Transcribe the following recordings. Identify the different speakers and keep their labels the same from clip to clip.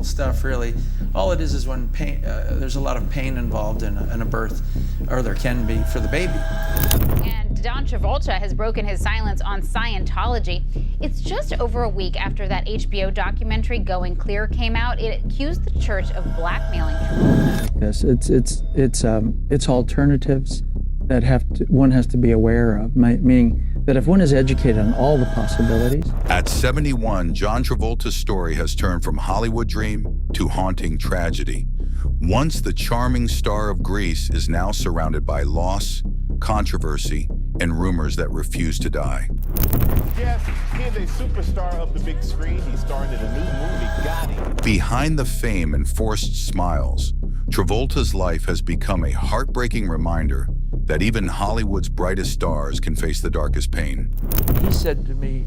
Speaker 1: physical stuff, really. All it is when pain, there's a lot of pain involved in a birth, or there can be for the baby.
Speaker 2: And John Travolta has broken his silence on Scientology. It's just over a week after that HBO documentary Going Clear came out. It accused the church of blackmailing Travolta.
Speaker 3: It's alternatives that one has to be aware of, meaning that if one is educated on all the possibilities.
Speaker 4: At 71, John Travolta's story has turned from Hollywood dream to haunting tragedy. Once the charming star of Grease is now surrounded by loss, controversy, and rumors that refuse to die.
Speaker 5: Yes, he is a superstar of the big screen. He starred in a new movie, Got Him.
Speaker 4: Behind the fame and forced smiles, Travolta's life has become a heartbreaking reminder that even Hollywood's brightest stars can face the darkest pain.
Speaker 1: He said to me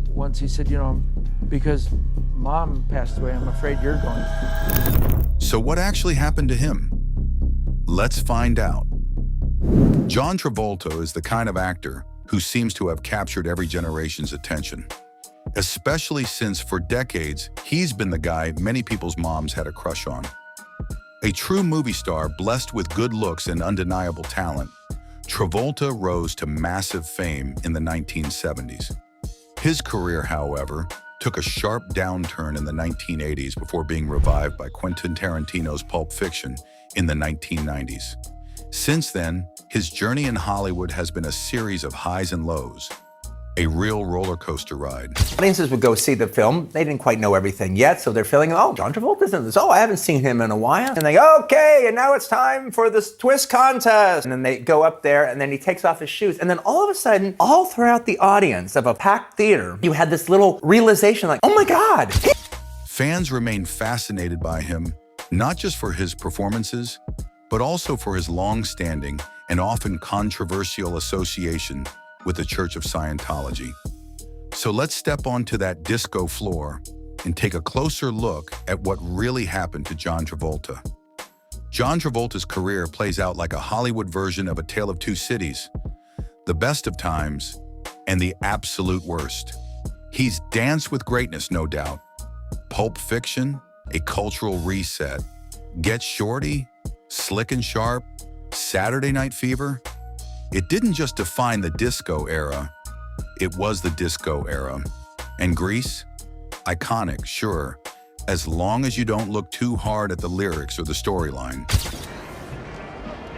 Speaker 1: once, he said, because Mom passed away, I'm afraid you're going.
Speaker 4: So what actually happened to him? Let's find out. John Travolta is the kind of actor who seems to have captured every generation's attention, especially since for decades, he's been the guy many people's moms had a crush on. A true movie star blessed with good looks and undeniable talent, Travolta rose to massive fame in the 1970s. His career, however, took a sharp downturn in the 1980s before being revived by Quentin Tarantino's Pulp Fiction in the 1990s. Since then, his journey in Hollywood has been a series of highs and lows, a real roller coaster ride.
Speaker 6: Audiences would go see the film. They didn't quite know everything yet, so they're feeling, oh, John Travolta's in this. Oh, I haven't seen him in a while. And they go, okay, and now it's time for this twist contest. And then they go up there, and then he takes off his shoes. And then all of a sudden, all throughout the audience of a packed theater, you had this little realization like, oh my God.
Speaker 4: Fans remain fascinated by him, not just for his performances, but also for his long-standing and often controversial association with the Church of Scientology. So let's step onto that disco floor and take a closer look at what really happened to John Travolta. John Travolta's career plays out like a Hollywood version of A Tale of Two Cities, the best of times and the absolute worst. He's danced with greatness, no doubt. Pulp Fiction, a cultural reset. Get Shorty, Slick and Sharp, Saturday Night Fever. It didn't just define the disco era, it was the disco era. And Grease? Iconic, sure, as long as you don't look too hard at the lyrics or the storyline.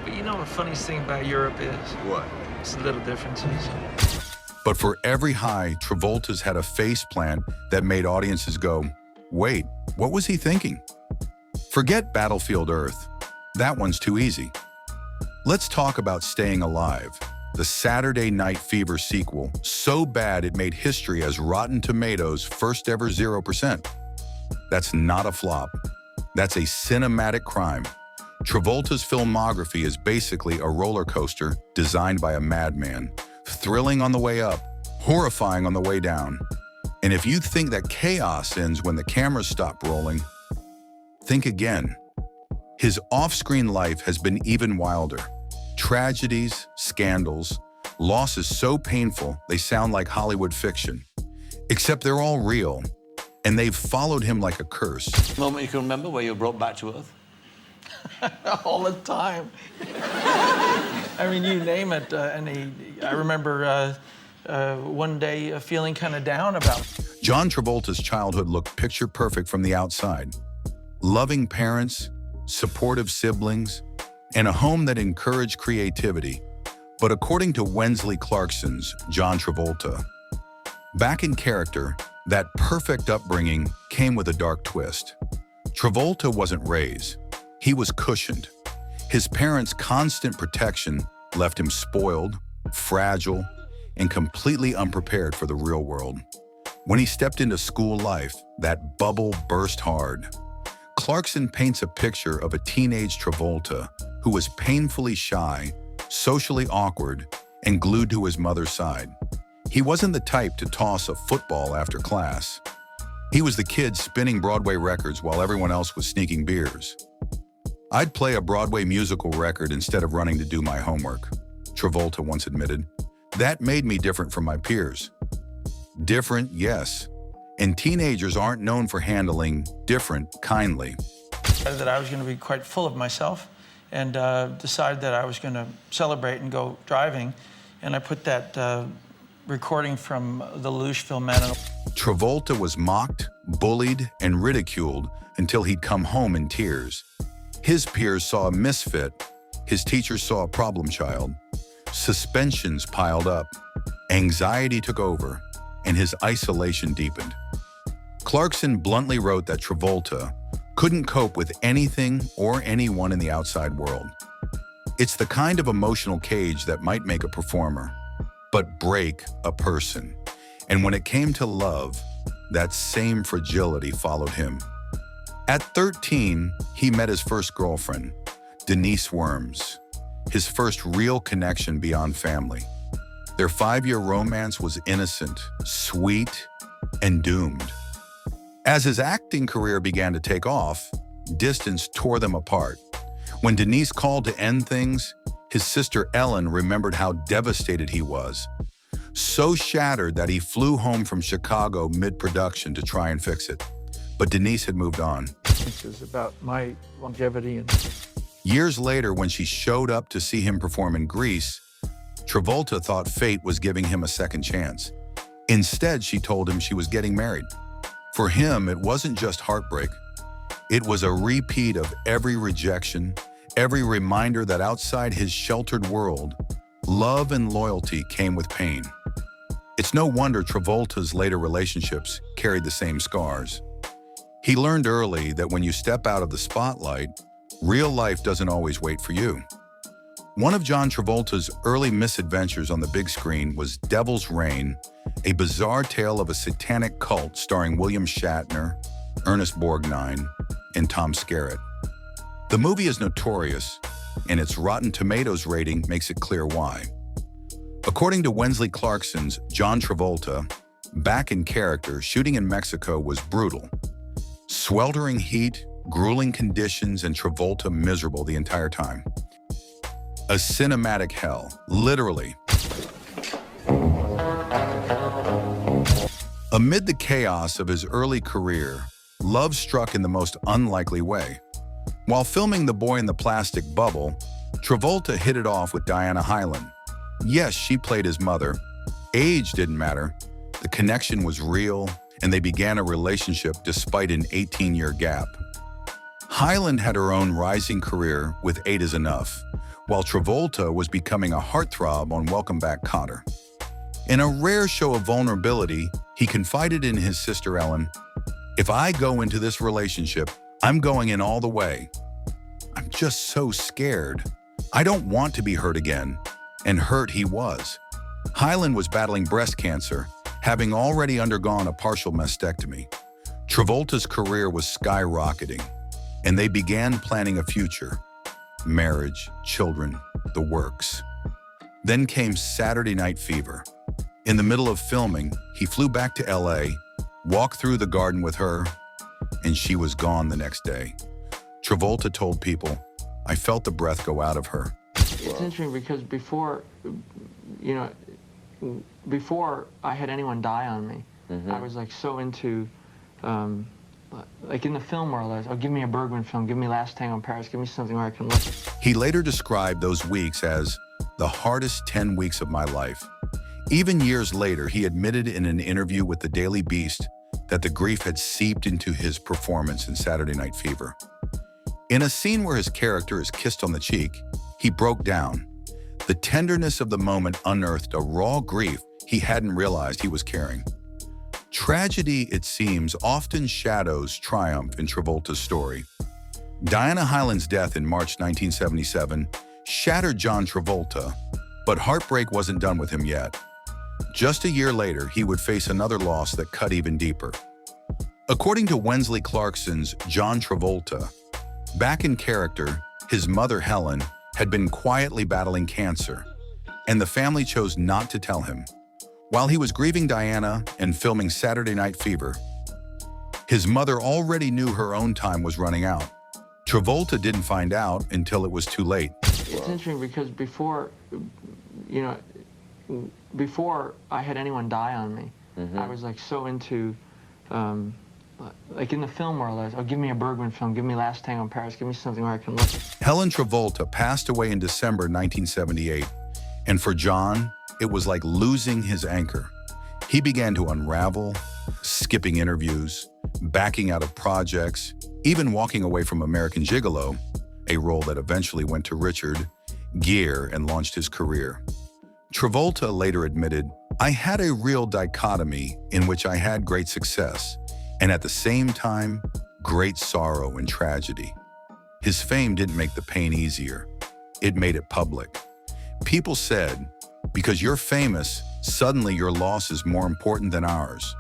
Speaker 1: But the funniest thing about Europe is?
Speaker 4: What?
Speaker 1: It's the little differences.
Speaker 4: But for every high, Travolta's had a face plant that made audiences go, wait, what was he thinking? Forget Battlefield Earth. That one's too easy. Let's talk about Staying Alive, the Saturday Night Fever sequel, so bad it made history as Rotten Tomatoes' first ever 0%. That's not a flop. That's a cinematic crime. Travolta's filmography is basically a roller coaster designed by a madman, thrilling on the way up, horrifying on the way down. And if you think that chaos ends when the cameras stop rolling, think again. His off-screen life has been even wilder. Tragedies, scandals, losses so painful they sound like Hollywood fiction. Except they're all real, and they've followed him like a curse.
Speaker 7: Moment you can remember where you were brought back to earth?
Speaker 1: All the time. I mean, you name it. I remember one day feeling kind of down about it.
Speaker 4: John Travolta's childhood looked picture perfect from the outside. Loving parents, supportive siblings, and a home that encouraged creativity. But according to Wensley Clarkson's John Travolta, back in character, that perfect upbringing came with a dark twist. Travolta wasn't raised. He was cushioned. His parents' constant protection left him spoiled, fragile, and completely unprepared for the real world. When he stepped into school life, that bubble burst hard. Clarkson paints a picture of a teenage Travolta who was painfully shy, socially awkward, and glued to his mother's side. He wasn't the type to toss a football after class. He was the kid spinning Broadway records while everyone else was sneaking beers. I'd play a Broadway musical record instead of running to do my homework, Travolta once admitted. That made me different from my peers. Different, yes. And teenagers aren't known for handling different kindly.
Speaker 1: That I was going to be quite full of myself and decided that I was going to celebrate and go driving. And I put that recording from the Lelouch film out.
Speaker 4: Travolta was mocked, bullied, and ridiculed until he'd come home in tears. His peers saw a misfit. His teachers saw a problem child. Suspensions piled up. Anxiety took over, and his isolation deepened. Clarkson bluntly wrote that Travolta couldn't cope with anything or anyone in the outside world. It's the kind of emotional cage that might make a performer, but break a person. And when it came to love, that same fragility followed him. At 13, he met his first girlfriend, Denise Worms, his first real connection beyond family. Their 5-year romance was innocent, sweet, and doomed. As his acting career began to take off, distance tore them apart. When Denise called to end things, his sister Ellen remembered how devastated he was. So shattered that he flew home from Chicago mid-production to try and fix it. But Denise had moved on.
Speaker 1: This is about my longevity. And
Speaker 4: Years later, when she showed up to see him perform in Grease, Travolta thought fate was giving him a second chance. Instead, she told him she was getting married. For him, it wasn't just heartbreak. It was a repeat of every rejection, every reminder that outside his sheltered world, love and loyalty came with pain. It's no wonder Travolta's later relationships carried the same scars. He learned early that when you step out of the spotlight, real life doesn't always wait for you. One of John Travolta's early misadventures on the big screen was Devil's Reign, a bizarre tale of a satanic cult starring William Shatner, Ernest Borgnine, and Tom Skerritt. The movie is notorious, and its Rotten Tomatoes rating makes it clear why. According to Wensley Clarkson's John Travolta, back in character, shooting in Mexico was brutal. Sweltering heat, grueling conditions, and Travolta miserable the entire time. A cinematic hell, literally. Amid the chaos of his early career, love struck in the most unlikely way. While filming The Boy in the Plastic Bubble, Travolta hit it off with Diana Hyland. Yes, she played his mother. Age didn't matter. The connection was real, and they began a relationship despite an 18-year gap. Hyland had her own rising career with 8 is Enough, while Travolta was becoming a heartthrob on Welcome Back, Kotter. In a rare show of vulnerability, he confided in his sister Ellen, "If I go into this relationship, I'm going in all the way. I'm just so scared. I don't want to be hurt again." And hurt he was. Hyland was battling breast cancer, having already undergone a partial mastectomy. Travolta's career was skyrocketing, and they began planning a future. Marriage, children, the works. Then came Saturday Night Fever. In the middle of filming, he flew back to LA, walked through the garden with her, and she was gone the next day. Travolta told people, "I felt the breath go out of her."
Speaker 8: It's interesting because before I had anyone die on me, I was like so into, like in the film world, I was, oh, give me a Bergman film, give me Last Tango in Paris, give me something where I can look.
Speaker 4: He later described those weeks as the hardest 10 weeks of my life. Even years later, he admitted in an interview with the Daily Beast that the grief had seeped into his performance in Saturday Night Fever. In a scene where his character is kissed on the cheek, he broke down. The tenderness of the moment unearthed a raw grief he hadn't realized he was carrying. Tragedy, it seems, often shadows triumph in Travolta's story. Diana Hyland's death in March 1977 shattered John Travolta, but heartbreak wasn't done with him yet. Just a year later, he would face another loss that cut even deeper. According to Wensley Clarkson's John Travolta, back in character, his mother Helen had been quietly battling cancer, and the family chose not to tell him. While he was grieving Diana and filming Saturday Night Fever, his mother already knew her own time was running out. Travolta didn't find out until it was too late.
Speaker 8: It's interesting because before I had anyone die on me, I was like so into, like in the film world, I was, oh, give me a Bergman film, give me Last Tango in Paris, give me something where I can look.
Speaker 4: Helen Travolta passed away in December 1978, and for John, it was like losing his anchor. He began to unravel, skipping interviews, backing out of projects, even walking away from American Gigolo, a role that eventually went to Richard Gere and launched his career. Travolta later admitted, "I had a real dichotomy in which I had great success, and at the same time, great sorrow and tragedy." His fame didn't make the pain easier. It made it public. People said, because you're famous, suddenly your loss is more important than ours.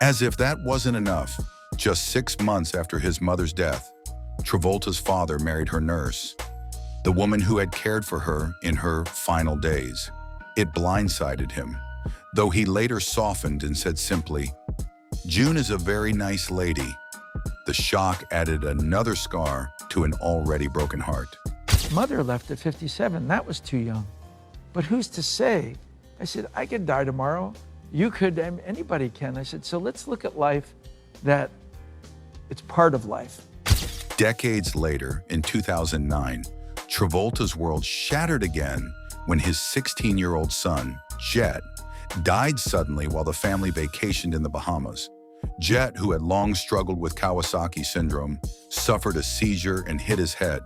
Speaker 4: As if that wasn't enough, just 6 months after his mother's death, Travolta's father married her nurse, the woman who had cared for her in her final days. It blindsided him, though he later softened and said simply, "June is a very nice lady." The shock added another scar to an already broken heart.
Speaker 1: Mother left at 57. That was too young. But who's to say? I said, I could die tomorrow. You could, anybody can. I said, so let's look at life that it's part of life.
Speaker 4: Decades later, in 2009, Travolta's world shattered again when his 16-year-old son, Jett, died suddenly while the family vacationed in the Bahamas. Jett, who had long struggled with Kawasaki syndrome, suffered a seizure and hit his head.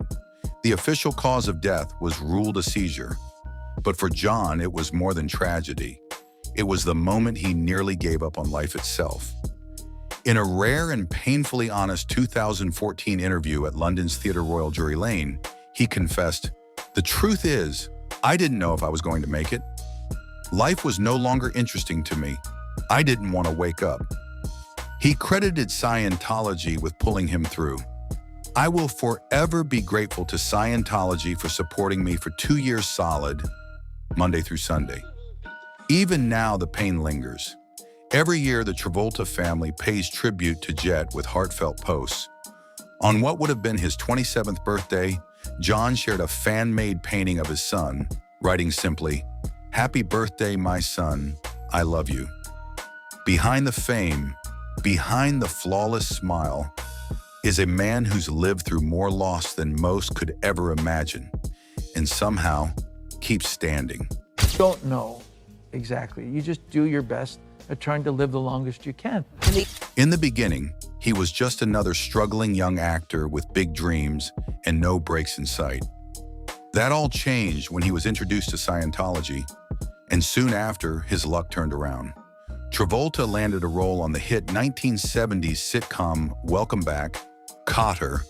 Speaker 4: The official cause of death was ruled a seizure. But for John, it was more than tragedy. It was the moment he nearly gave up on life itself. In a rare and painfully honest 2014 interview at London's Theatre Royal Drury Lane, he confessed, "The truth is, I didn't know if I was going to make it. Life was no longer interesting to me. I didn't want to wake up." He credited Scientology with pulling him through. "I will forever be grateful to Scientology for supporting me for 2 years solid, Monday through Sunday." Even now, the pain lingers. Every year, the Travolta family pays tribute to Jett with heartfelt posts. On what would have been his 27th birthday, John shared a fan-made painting of his son, writing simply, "Happy birthday, my son. I love you." Behind the fame, behind the flawless smile, is a man who's lived through more loss than most could ever imagine, and somehow keeps standing.
Speaker 1: Don't know exactly. You just do your best at trying to live the longest you can.
Speaker 4: In the beginning, he was just another struggling young actor with big dreams and no breaks in sight. That all changed when he was introduced to Scientology, and soon after, his luck turned around. Travolta landed a role on the hit 1970s sitcom Welcome Back, Cotter,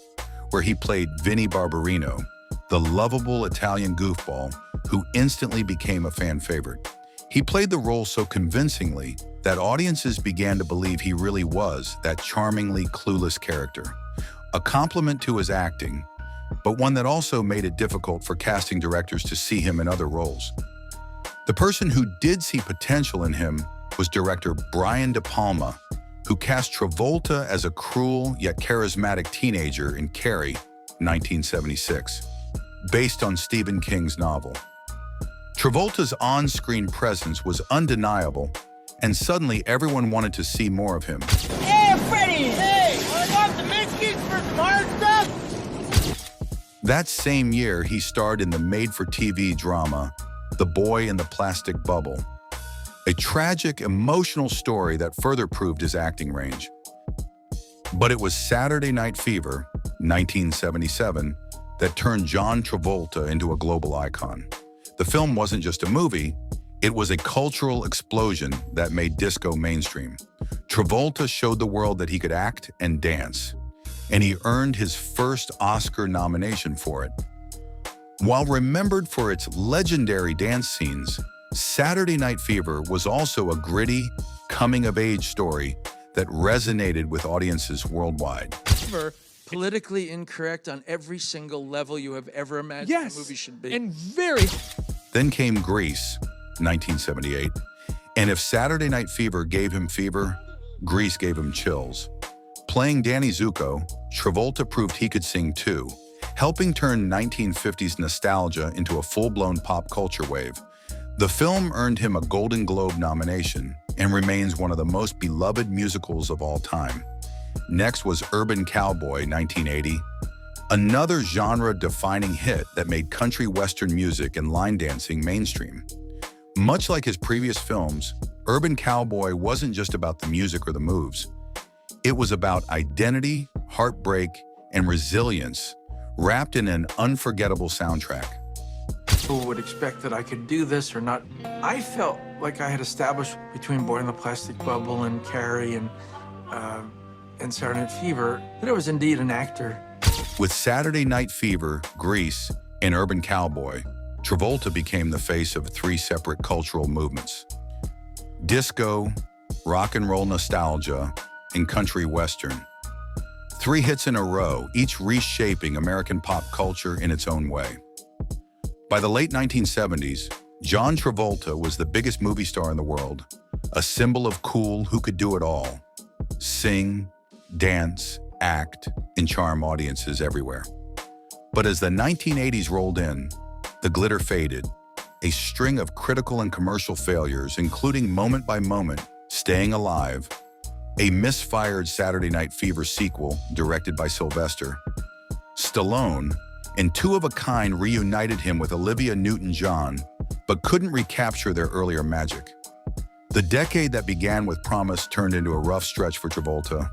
Speaker 4: where he played Vinnie Barbarino, the lovable Italian goofball who instantly became a fan favorite. He played the role so convincingly that audiences began to believe he really was that charmingly clueless character. A compliment to his acting, but one that also made it difficult for casting directors to see him in other roles. The person who did see potential in him was director Brian De Palma, who cast Travolta as a cruel yet charismatic teenager in Carrie, 1976, based on Stephen King's novel. Travolta's on-screen presence was undeniable, and suddenly everyone wanted to see more of him.
Speaker 9: Hey, Freddie! Hey, I want the biscuits for some hard stuff!
Speaker 4: That same year, he starred in the made-for-TV drama, The Boy in the Plastic Bubble, a tragic, emotional story that further proved his acting range. But it was Saturday Night Fever, 1977, that turned John Travolta into a global icon. The film wasn't just a movie, it was a cultural explosion that made disco mainstream. Travolta showed the world that he could act and dance, and he earned his first Oscar nomination for it. While remembered for its legendary dance scenes, Saturday Night Fever was also a gritty, coming-of-age story that resonated with audiences worldwide.
Speaker 1: Politically incorrect on every single level you have ever imagined a movie should be.
Speaker 9: And very...
Speaker 4: Then came Grease, 1978. And if Saturday Night Fever gave him fever, Grease gave him chills. Playing Danny Zuko, Travolta proved he could sing too, helping turn 1950s nostalgia into a full-blown pop culture wave. The film earned him a Golden Globe nomination, and remains one of the most beloved musicals of all time. Next was Urban Cowboy, 1980, another genre-defining hit that made country western music and line dancing mainstream. Much like his previous films, Urban Cowboy wasn't just about the music or the moves. It was about identity, heartbreak, and resilience, wrapped in an unforgettable soundtrack.
Speaker 1: People would expect that I could do this or not. I felt like I had established between Boy in the Plastic Bubble and Carrie and Saturday Night Fever that I was indeed an actor.
Speaker 4: With Saturday Night Fever, Grease, and Urban Cowboy, Travolta became the face of three separate cultural movements: disco, rock and roll nostalgia, and country western. Three hits in a row, each reshaping American pop culture in its own way. By the late 1970s, John Travolta was the biggest movie star in the world, a symbol of cool who could do it all: sing, dance, act, and charm audiences everywhere. But as the 1980s rolled in, the glitter faded. A string of critical and commercial failures, including Moment by Moment, Staying Alive, a misfired Saturday Night Fever sequel directed by Sylvester, Stallone, and Two of a Kind reunited him with Olivia Newton-John, but couldn't recapture their earlier magic. The decade that began with promise turned into a rough stretch for Travolta,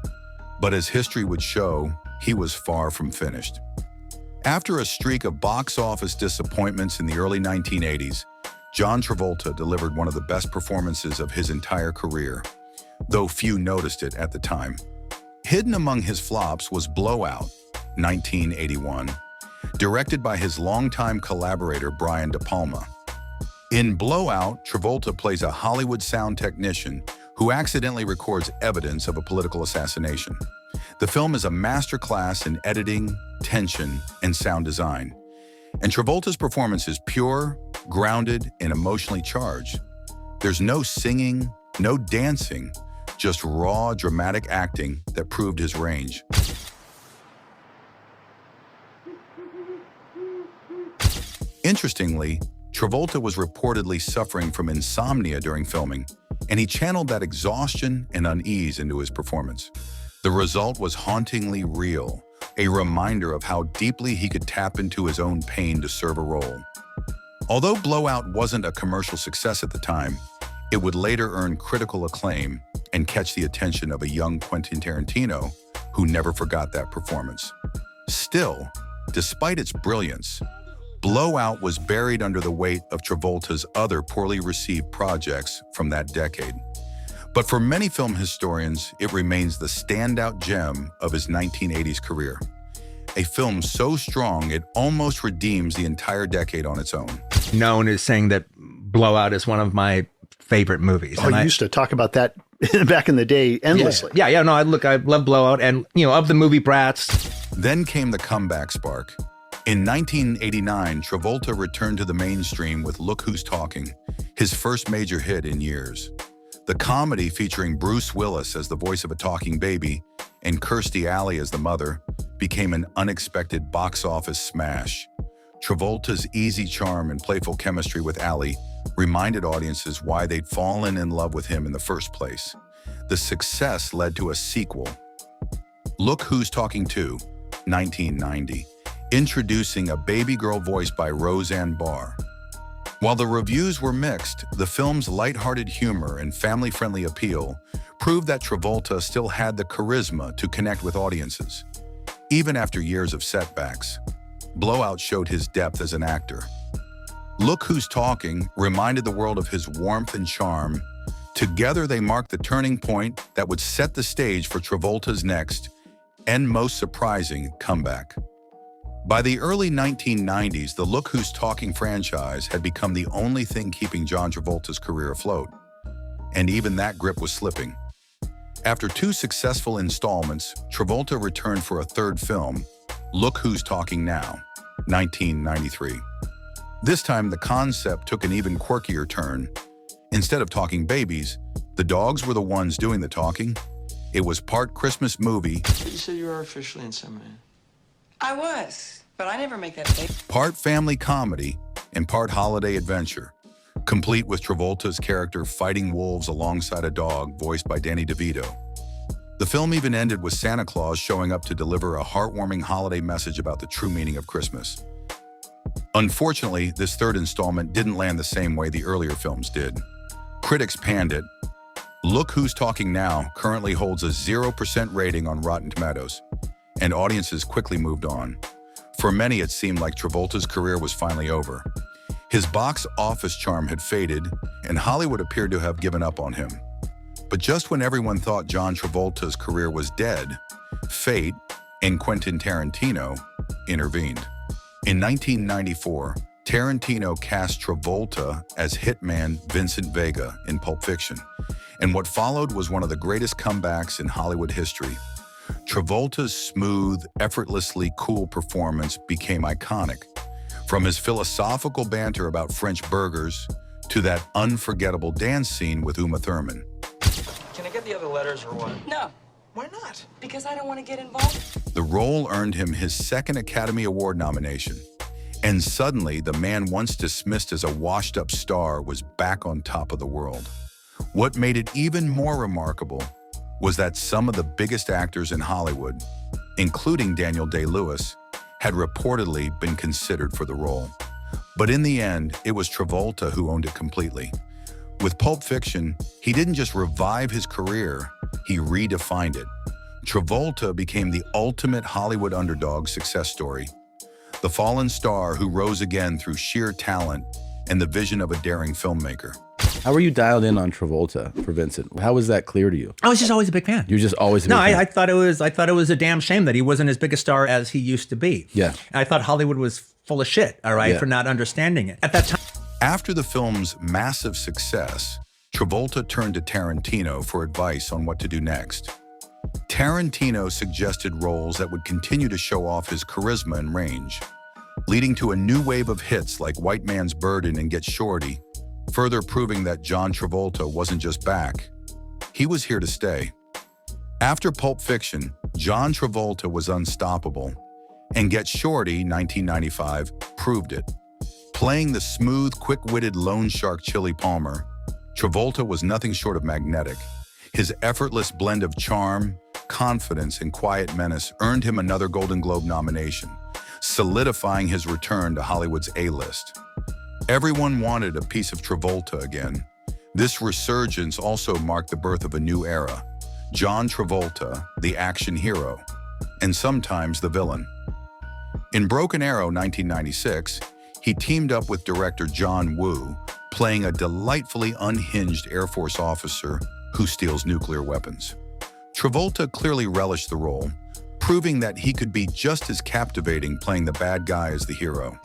Speaker 4: but as history would show, he was far from finished. After a streak of box office disappointments in the early 1980s, John Travolta delivered one of the best performances of his entire career, though few noticed it at the time. Hidden among his flops was Blowout, 1981, directed by his longtime collaborator Brian De Palma. In Blowout, Travolta plays a Hollywood sound technician who accidentally records evidence of a political assassination. The film is a masterclass in editing, tension, and sound design. And Travolta's performance is pure, grounded, and emotionally charged. There's no singing, no dancing, just raw, dramatic acting that proved his range. Interestingly, Travolta was reportedly suffering from insomnia during filming, and he channeled that exhaustion and unease into his performance. The result was hauntingly real, a reminder of how deeply he could tap into his own pain to serve a role. Although Blowout wasn't a commercial success at the time, it would later earn critical acclaim and catch the attention of a young Quentin Tarantino, who never forgot that performance. Still, despite its brilliance, Blowout was buried under the weight of Travolta's other poorly received projects from that decade. But for many film historians, it remains the standout gem of his 1980s career. A film so strong it almost redeems the entire decade on its own.
Speaker 6: Known as saying that Blowout is one of my favorite movies.
Speaker 10: Oh, you used to talk about that back in the day endlessly.
Speaker 6: Yeah, no, I love Blowout, and of the movie Brats.
Speaker 4: Then came the comeback spark. In 1989, Travolta returned to the mainstream with Look Who's Talking, his first major hit in years. The comedy, featuring Bruce Willis as the voice of a talking baby and Kirstie Alley as the mother, became an unexpected box office smash. Travolta's easy charm and playful chemistry with Alley reminded audiences why they'd fallen in love with him in the first place. The success led to a sequel, Look Who's Talking 2, 1990, introducing a baby girl voiced by Roseanne Barr. While the reviews were mixed, the film's lighthearted humor and family-friendly appeal proved that Travolta still had the charisma to connect with audiences. Even after years of setbacks, Blowout showed his depth as an actor. Look Who's Talking reminded the world of his warmth and charm. Together, they marked the turning point that would set the stage for Travolta's next and most surprising comeback. By the early 1990s, the Look Who's Talking franchise had become the only thing keeping John Travolta's career afloat. And even that grip was slipping. After two successful installments, Travolta returned for a third film, Look Who's Talking Now, 1993. This time, the concept took an even quirkier turn. Instead of talking babies, the dogs were the ones doing the talking. It was part Christmas movie.
Speaker 8: You said you were artificially inseminated.
Speaker 11: I was, but I never make that big.
Speaker 4: Part family comedy and part holiday adventure. complete with Travolta's character fighting wolves alongside a dog voiced by Danny DeVito. The film even ended with Santa Claus showing up to deliver a heartwarming holiday message about the true meaning of Christmas. Unfortunately, this third installment didn't land the same way the earlier films did. Critics panned it. Look Who's Talking Now currently holds a 0% rating on Rotten Tomatoes, and audiences quickly moved on. For many, it seemed like Travolta's career was finally over. His box office charm had faded, and Hollywood appeared to have given up on him. But just when everyone thought John Travolta's career was dead, fate and Quentin Tarantino intervened. In 1994, Tarantino cast Travolta as hitman Vincent Vega in Pulp Fiction, and what followed was one of the greatest comebacks in Hollywood history. Travolta's smooth, effortlessly cool performance became iconic, from his philosophical banter about French burgers to that unforgettable dance scene with Uma Thurman.
Speaker 8: Can I get the other letters or what?
Speaker 11: No.
Speaker 8: Why not?
Speaker 11: Because I don't want to get involved.
Speaker 4: The role earned him his second Academy Award nomination, and suddenly the man once dismissed as a washed-up star was back on top of the world. What made it even more remarkable was that some of the biggest actors in Hollywood, including Daniel Day-Lewis, had reportedly been considered for the role. But in the end, it was Travolta who owned it completely. With Pulp Fiction, he didn't just revive his career, he redefined it. Travolta became the ultimate Hollywood underdog success story. The fallen star who rose again through sheer talent and the vision of a daring filmmaker.
Speaker 12: How were you dialed in on Travolta for Vincent? How was that clear to you?
Speaker 6: I was just always a big fan.
Speaker 12: You're just always a big fan?
Speaker 6: I thought it was a damn shame that he wasn't as big a star as he used to be.
Speaker 12: Yeah.
Speaker 6: And I thought Hollywood was full of shit, all right, for not understanding it. At that time.
Speaker 4: After the film's massive success, Travolta turned to Tarantino for advice on what to do next. Tarantino suggested roles that would continue to show off his charisma and range, leading to a new wave of hits like White Man's Burden and Get Shorty, further proving that John Travolta wasn't just back, he was here to stay. After Pulp Fiction, John Travolta was unstoppable, and Get Shorty, 1995, proved it. Playing the smooth, quick-witted loan shark Chili Palmer, Travolta was nothing short of magnetic. His effortless blend of charm, confidence, and quiet menace earned him another Golden Globe nomination, solidifying his return to Hollywood's A-list. Everyone wanted a piece of Travolta again. This resurgence also marked the birth of a new era. John Travolta, the action hero, and sometimes the villain. In Broken Arrow, 1996, he teamed up with director John Woo, playing a delightfully unhinged Air Force officer who steals nuclear weapons. Travolta clearly relished the role, proving that he could be just as captivating playing the bad guy as the hero.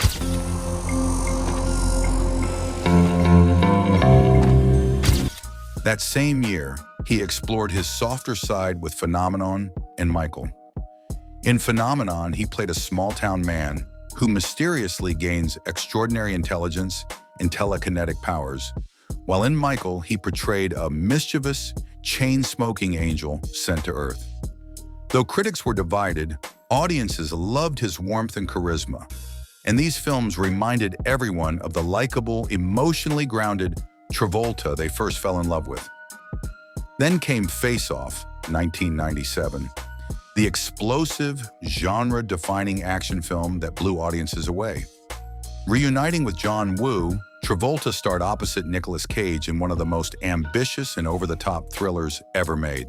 Speaker 4: That same year, he explored his softer side with Phenomenon and Michael. In Phenomenon, he played a small-town man who mysteriously gains extraordinary intelligence and telekinetic powers, while in Michael, he portrayed a mischievous, chain-smoking angel sent to Earth. Though critics were divided, audiences loved his warmth and charisma, and these films reminded everyone of the likable, emotionally grounded Travolta they first fell in love with. Then came Face Off, 1997, the explosive, genre-defining action film that blew audiences away. Reuniting with John Woo, Travolta starred opposite Nicolas Cage in one of the most ambitious and over-the-top thrillers ever made.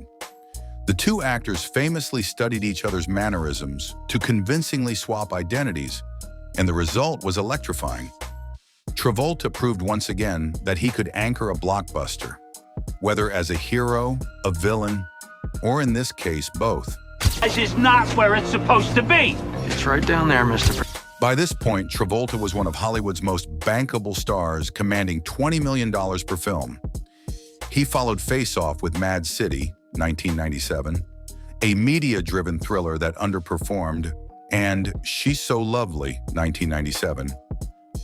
Speaker 4: The two actors famously studied each other's mannerisms to convincingly swap identities, and the result was electrifying. Travolta proved once again that he could anchor a blockbuster, whether as a hero, a villain, or in this case, both.
Speaker 9: This is not where it's supposed to be.
Speaker 8: It's right down there, Mr.
Speaker 4: By this point, Travolta was one of Hollywood's most bankable stars, commanding $20 million per film. He followed Face Off with Mad City, 1997, a media-driven thriller that underperformed, and She's So Lovely, 1997,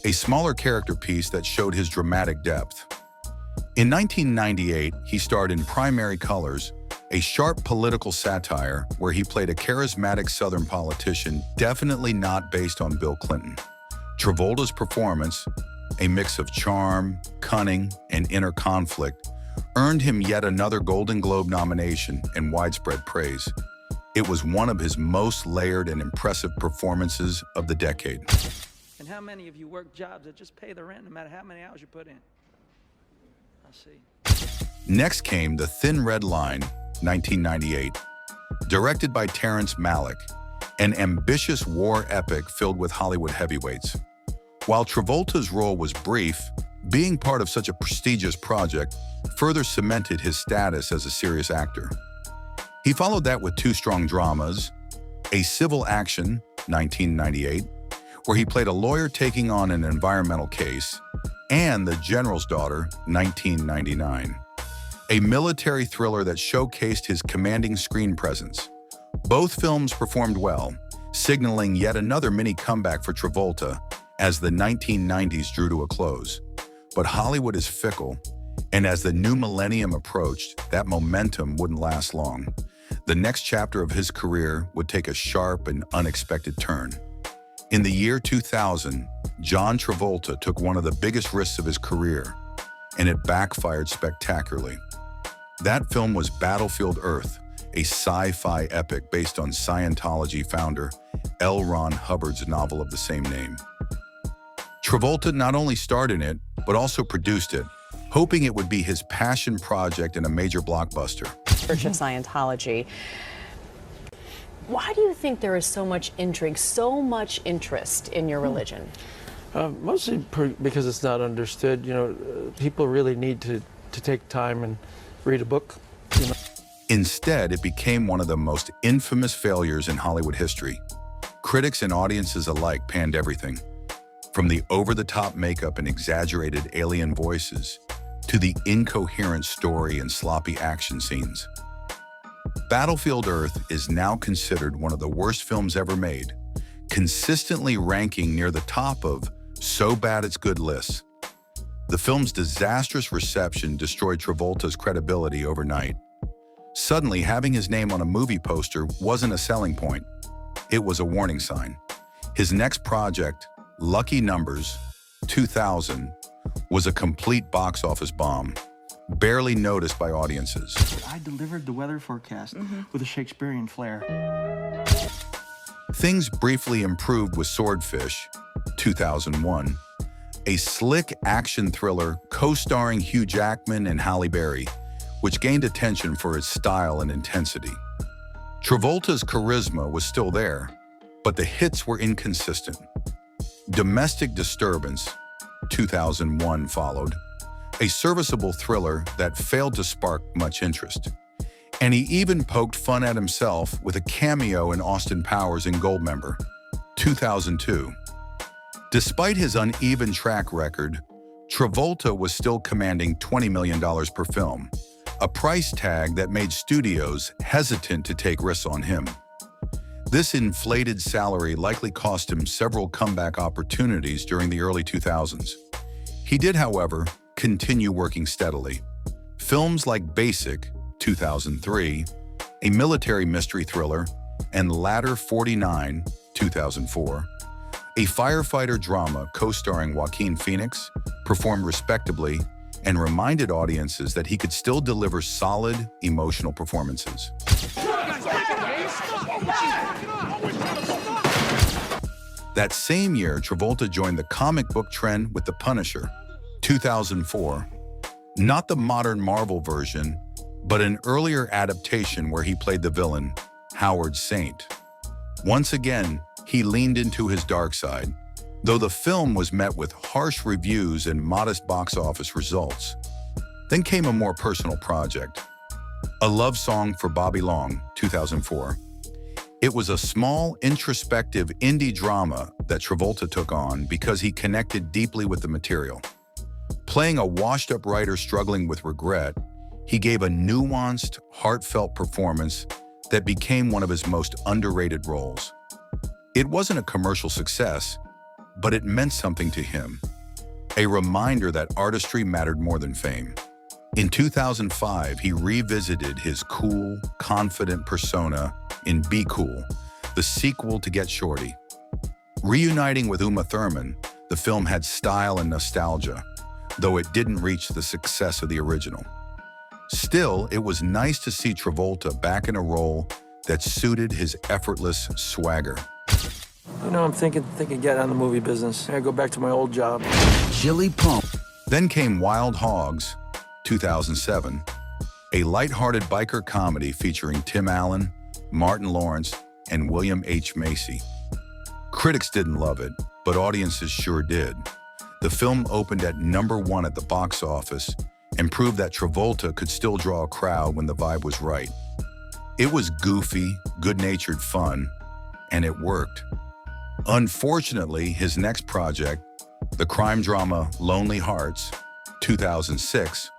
Speaker 4: a smaller character piece that showed his dramatic depth. In 1998, he starred in Primary Colors, a sharp political satire where he played a charismatic Southern politician definitely not based on Bill Clinton. Travolta's performance, a mix of charm, cunning, and inner conflict, earned him yet another Golden Globe nomination and widespread praise. It was one of his most layered and impressive performances of the decade.
Speaker 1: And how many of you work jobs that just pay the rent no matter how many hours you put in? I'll see.
Speaker 4: Next came The Thin Red Line, 1998, directed by Terrence Malick, an ambitious war epic filled with Hollywood heavyweights. While Travolta's role was brief, being part of such a prestigious project further cemented his status as a serious actor. He followed that with two strong dramas, A Civil Action, 1998, where he played a lawyer taking on an environmental case, and The General's Daughter, 1999, a military thriller that showcased his commanding screen presence. Both films performed well, signaling yet another mini comeback for Travolta as the 1990s drew to a close. But Hollywood is fickle, and as the new millennium approached, that momentum wouldn't last long. The next chapter of his career would take a sharp and unexpected turn. In the year 2000, John Travolta took one of the biggest risks of his career, and it backfired spectacularly. That film was Battlefield Earth, a sci-fi epic based on Scientology founder L. Ron Hubbard's novel of the same name. Travolta not only starred in it, but also produced it, hoping it would be his passion project in a major blockbuster.
Speaker 11: Church of Scientology. Why do you think there is so much intrigue, so much interest in your religion?
Speaker 13: Mostly because it's not understood. You know, people really need to take time and read a book. You know.
Speaker 4: Instead, it became one of the most infamous failures in Hollywood history. Critics and audiences alike panned everything, from the over-the-top makeup and exaggerated alien voices to the incoherent story and sloppy action scenes. Battlefield Earth is now considered one of the worst films ever made, consistently ranking near the top of so bad it's good lists. The film's disastrous reception destroyed Travolta's credibility overnight. Suddenly, having his name on a movie poster wasn't a selling point. It was a warning sign. His next project, Lucky Numbers, 2000, was a complete box office bomb, barely noticed by audiences.
Speaker 8: I delivered the weather forecast with a Shakespearean flair.
Speaker 4: Things briefly improved with Swordfish, 2001, a slick action thriller co-starring Hugh Jackman and Halle Berry, which gained attention for its style and intensity. Travolta's charisma was still there, but the hits were inconsistent. Domestic Disturbance, 2001 followed, a serviceable thriller that failed to spark much interest. And he even poked fun at himself with a cameo in Austin Powers in Goldmember, 2002. Despite his uneven track record, Travolta was still commanding $20 million per film, a price tag that made studios hesitant to take risks on him. This inflated salary likely cost him several comeback opportunities during the early 2000s. He did, however, continue working steadily. Films like Basic, 2003, a military mystery thriller, and Ladder 49, 2004, a firefighter drama co-starring Joaquin Phoenix, performed respectably and reminded audiences that he could still deliver solid, emotional performances. That same year, Travolta joined the comic book trend with The Punisher, 2004. Not the modern Marvel version, but an earlier adaptation where he played the villain, Howard Saint. Once again, he leaned into his dark side, though the film was met with harsh reviews and modest box office results. Then came a more personal project, A Love Song for Bobby Long, 2004. It was a small, introspective indie drama that Travolta took on because he connected deeply with the material. Playing a washed-up writer struggling with regret, he gave a nuanced, heartfelt performance that became one of his most underrated roles. It wasn't a commercial success, but it meant something to him, a reminder that artistry mattered more than fame. In 2005, he revisited his cool, confident persona in Be Cool, the sequel to Get Shorty. Reuniting with Uma Thurman, The film had style and nostalgia, though it didn't reach the success of the original. Still, it was nice to see Travolta back in a role that suited his effortless swagger.
Speaker 13: You know, I'm thinking get out of the movie business. I go back to my old job.
Speaker 4: Chili Pump. Then came Wild Hogs, 2007, a lighthearted biker comedy featuring Tim Allen, Martin Lawrence, and William H. Macy. Critics didn't love it, but audiences sure did. The film opened at #1 at the box office and proved that Travolta could still draw a crowd when the vibe was right. It was goofy, good-natured fun, and it worked. Unfortunately, his next project, the crime drama Lonely Hearts, 2006,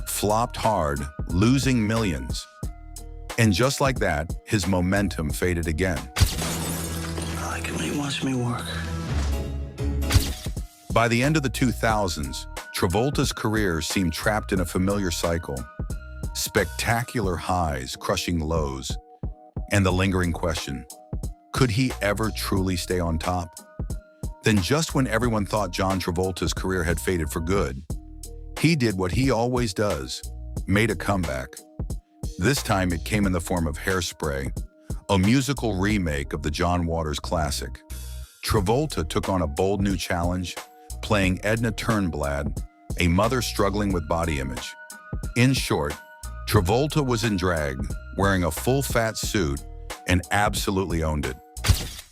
Speaker 4: flopped hard, losing millions. And just like that, his momentum faded again.
Speaker 7: I like it when he watches me work.
Speaker 4: By the end of the 2000s, Travolta's career seemed trapped in a familiar cycle. Spectacular highs crushing lows, and the lingering question, could he ever truly stay on top? Then just when everyone thought John Travolta's career had faded for good, he did what he always does, made a comeback. This time it came in the form of Hairspray, a musical remake of the John Waters classic. Travolta took on a bold new challenge, playing Edna Turnblad, a mother struggling with body image. In short, Travolta was in drag, wearing a full fat suit, and absolutely owned it.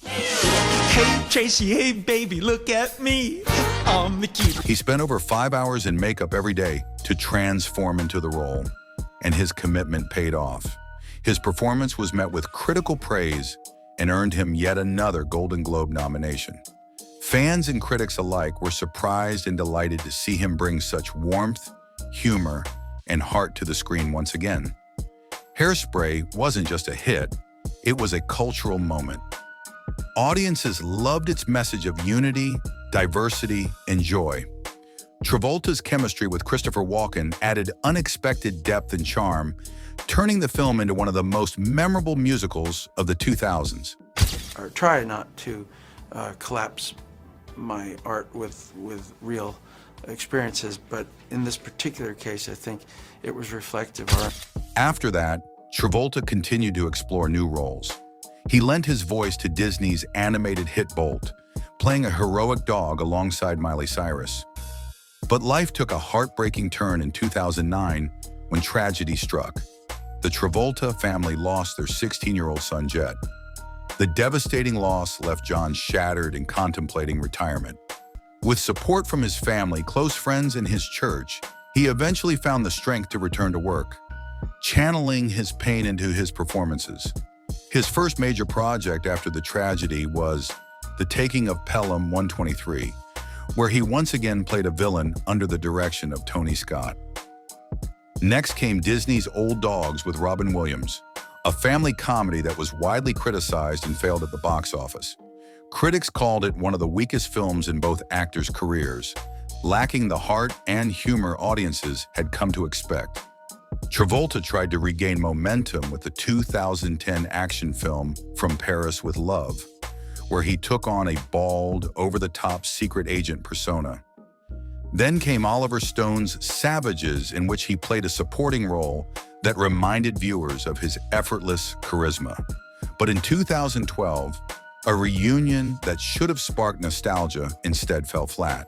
Speaker 14: Hey Tracy, hey baby, look at me. I'm the cute.
Speaker 4: He spent over 5 hours in makeup every day to transform into the role, and his commitment paid off. His performance was met with critical praise and earned him yet another Golden Globe nomination. Fans and critics alike were surprised and delighted to see him bring such warmth, humor, and heart to the screen once again. Hairspray wasn't just a hit, it was a cultural moment. Audiences loved its message of unity, diversity, and joy. Travolta's chemistry with Christopher Walken added unexpected depth and charm, turning the film into one of the most memorable musicals of the 2000s.
Speaker 13: I try not to collapse my art with real experiences, but in this particular case, I think it was reflective art.
Speaker 4: After that, Travolta continued to explore new roles. He lent his voice to Disney's animated hit Bolt, playing a heroic dog alongside Miley Cyrus. But life took a heartbreaking turn in 2009 when tragedy struck. The Travolta family lost their 16-year-old son, Jett. The devastating loss left John shattered and contemplating retirement. With support from his family, close friends, and his church, he eventually found the strength to return to work, channeling his pain into his performances. His first major project after the tragedy was The Taking of Pelham 123, where he once again played a villain under the direction of Tony Scott. Next came Disney's Old Dogs with Robin Williams, a family comedy that was widely criticized and failed at the box office. Critics called it one of the weakest films in both actors' careers, lacking the heart and humor audiences had come to expect. Travolta tried to regain momentum with the 2010 action film From Paris with Love, where he took on a bald, over-the-top secret agent persona. Then came Oliver Stone's Savages, in which he played a supporting role that reminded viewers of his effortless charisma. But in 2012, a reunion that should have sparked nostalgia instead fell flat.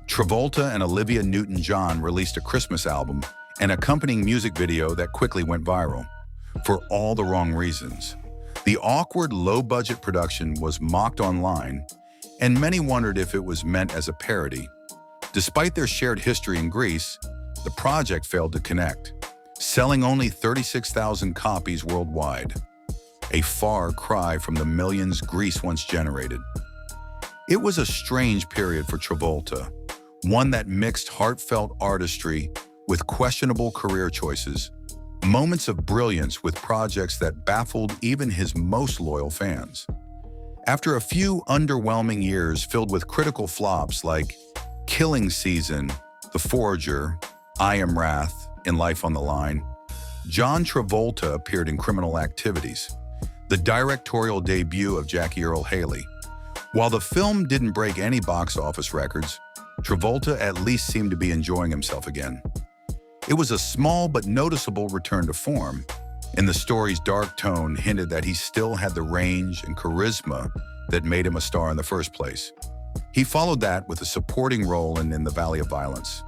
Speaker 4: Travolta and Olivia Newton-John released a Christmas album, an accompanying music video that quickly went viral, for all the wrong reasons. The awkward, low-budget production was mocked online, and many wondered if it was meant as a parody. Despite their shared history in Greece, the project failed to connect, selling only 36,000 copies worldwide, a far cry from the millions Greece once generated. It was a strange period for Travolta, one that mixed heartfelt artistry with questionable career choices, moments of brilliance with projects that baffled even his most loyal fans. After a few underwhelming years filled with critical flops like Killing Season, The Forager, I Am Wrath, and Life on the Line, John Travolta appeared in Criminal Activities, the directorial debut of Jackie Earle Haley, While the film didn't break any box office records, Travolta at least seemed to be enjoying himself again. It was a small but noticeable return to form, and the story's dark tone hinted that he still had the range and charisma that made him a star in the first place. He followed that with a supporting role in the Valley of Violence,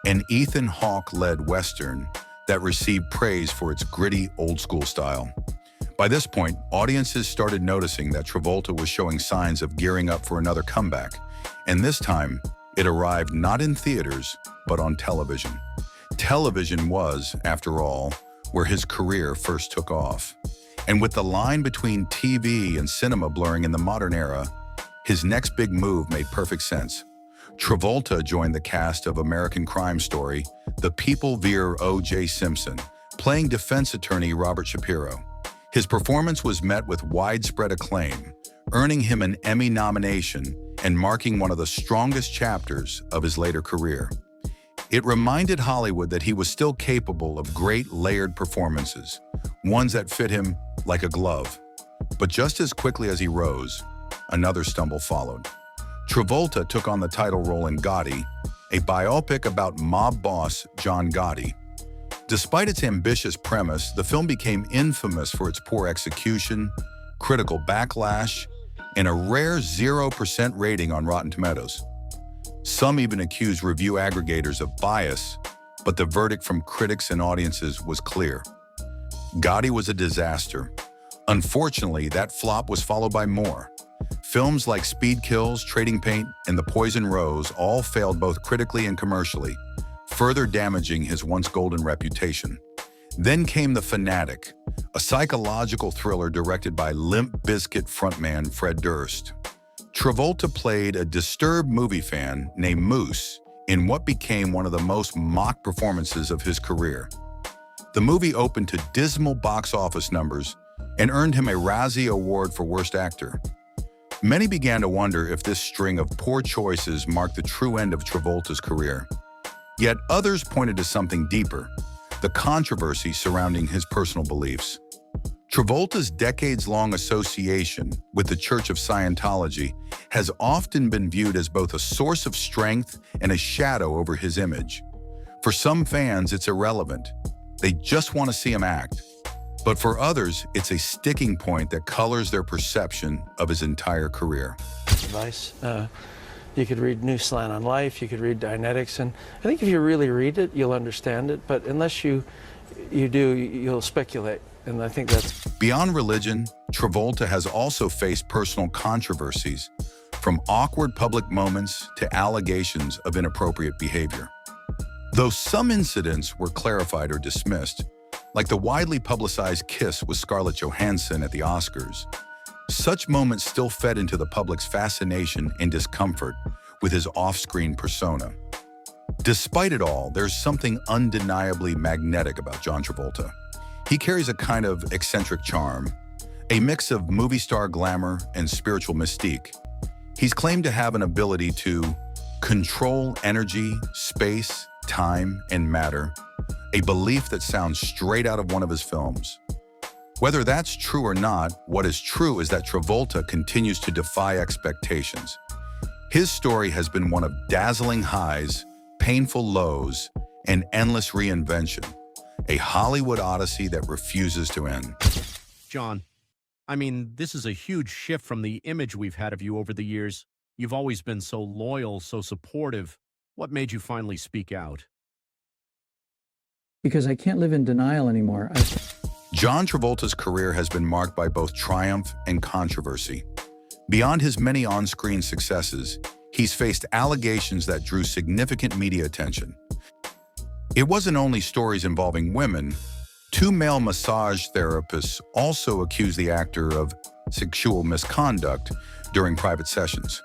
Speaker 4: an Ethan Hawke-led Western that received praise for its gritty, old-school style. By this point, audiences started noticing that Travolta was showing signs of gearing up for another comeback, and this time, it arrived not in theaters, but on television. Television was, after all, where his career first took off. And with the line between TV and cinema blurring in the modern era, his next big move made perfect sense. Travolta joined the cast of American Crime Story, The People v. O.J. Simpson, playing defense attorney Robert Shapiro. His performance was met with widespread acclaim, earning him an Emmy nomination and marking one of the strongest chapters of his later career. It reminded Hollywood that he was still capable of great layered performances, ones that fit him like a glove. But just as quickly as he rose, another stumble followed. Travolta took on the title role in Gotti, a biopic about mob boss John Gotti. Despite its ambitious premise, the film became infamous for its poor execution, critical backlash, and a rare 0% rating on Rotten Tomatoes. Some even accused review aggregators of bias, but the verdict from critics and audiences was clear. Gotti was a disaster. Unfortunately, that flop was followed by more. Films like Speed Kills, Trading Paint, and The Poison Rose all failed both critically and commercially, further damaging his once golden reputation. Then came The Fanatic, a psychological thriller directed by Limp Bizkit frontman Fred Durst. Travolta played a disturbed movie fan named Moose in what became one of the most mocked performances of his career. The movie opened to dismal box office numbers and earned him a Razzie Award for Worst Actor. Many began to wonder if this string of poor choices marked the true end of Travolta's career. Yet others pointed to something deeper, the controversy surrounding his personal beliefs. Travolta's decades-long association with the Church of Scientology has often been viewed as both a source of strength and a shadow over his image. For some fans, it's irrelevant. They just want to see him act. But for others, it's a sticking point that colors their perception of his entire career.
Speaker 13: Advice. You could read New Slant on Life, you could read Dianetics, and I think if you really read it, you'll understand it, but unless you do, you'll speculate. And I think that's...
Speaker 4: Beyond religion, Travolta has also faced personal controversies, from awkward public moments to allegations of inappropriate behavior. Though some incidents were clarified or dismissed, like the widely publicized kiss with Scarlett Johansson at the Oscars, such moments still fed into the public's fascination and discomfort with his off-screen persona. Despite it all, there's something undeniably magnetic about John Travolta. He carries a kind of eccentric charm, a mix of movie star glamour and spiritual mystique. He's claimed to have an ability to control energy, space, time, and matter, a belief that sounds straight out of one of his films. Whether that's true or not, what is true is that Travolta continues to defy expectations. His story has been one of dazzling highs, painful lows, and endless reinvention. A Hollywood odyssey that refuses to end.
Speaker 15: John, I mean, this is a huge shift from the image we've had of you over the years. You've always been so loyal, so supportive. What made you finally speak out?
Speaker 3: Because I can't live in denial anymore.
Speaker 4: John Travolta's career has been marked by both triumph and controversy. Beyond his many on-screen successes, he's faced allegations that drew significant media attention. It wasn't only stories involving women. Two male massage therapists also accused the actor of sexual misconduct during private sessions.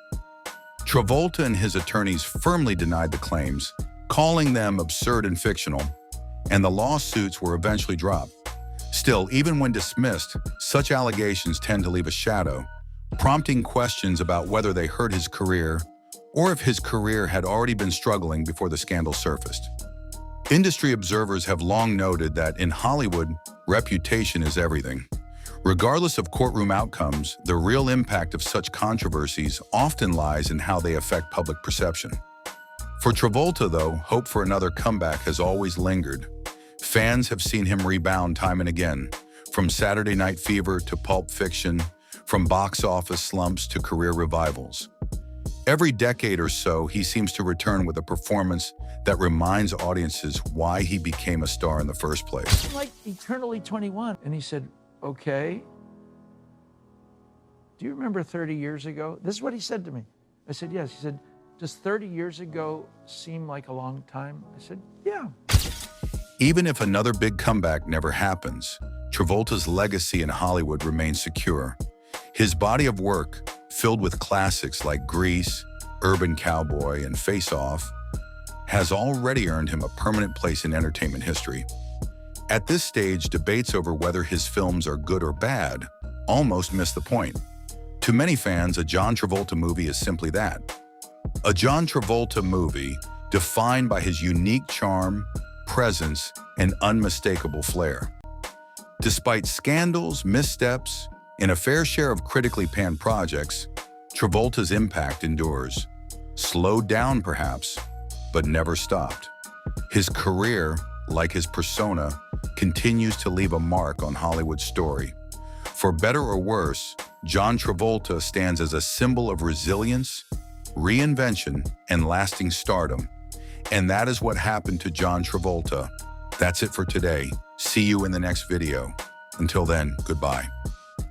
Speaker 4: Travolta and his attorneys firmly denied the claims, calling them absurd and fictional, and the lawsuits were eventually dropped. Still, even when dismissed, such allegations tend to leave a shadow, prompting questions about whether they hurt his career or if his career had already been struggling before the scandal surfaced. Industry observers have long noted that in Hollywood, reputation is everything. Regardless of courtroom outcomes, the real impact of such controversies often lies in how they affect public perception. For Travolta, though, hope for another comeback has always lingered. Fans have seen him rebound time and again, from Saturday Night Fever to Pulp Fiction, from box office slumps to career revivals. Every decade or so, he seems to return with a performance that reminds audiences why he became a star in the first place.
Speaker 1: I'm like eternally 21. And he said, okay, do you remember 30 years ago? This is what he said to me. I said, yes. He said, does 30 years ago seem like a long time? I said, yeah.
Speaker 4: Even if another big comeback never happens, Travolta's legacy in Hollywood remains secure. His body of work, filled with classics like Grease, Urban Cowboy, and Face Off, has already earned him a permanent place in entertainment history. At this stage, debates over whether his films are good or bad almost miss the point. To many fans, a John Travolta movie is simply that. A John Travolta movie defined by his unique charm, presence, and unmistakable flair. Despite scandals, missteps, and a fair share of critically panned projects, Travolta's impact endures. Slowed down, perhaps, but never stopped. His career, like his persona, continues to leave a mark on Hollywood's story. For better or worse, John Travolta stands as a symbol of resilience, reinvention, and lasting stardom. And that is what happened to John Travolta. That's it for today. See you in the next video. Until then, goodbye.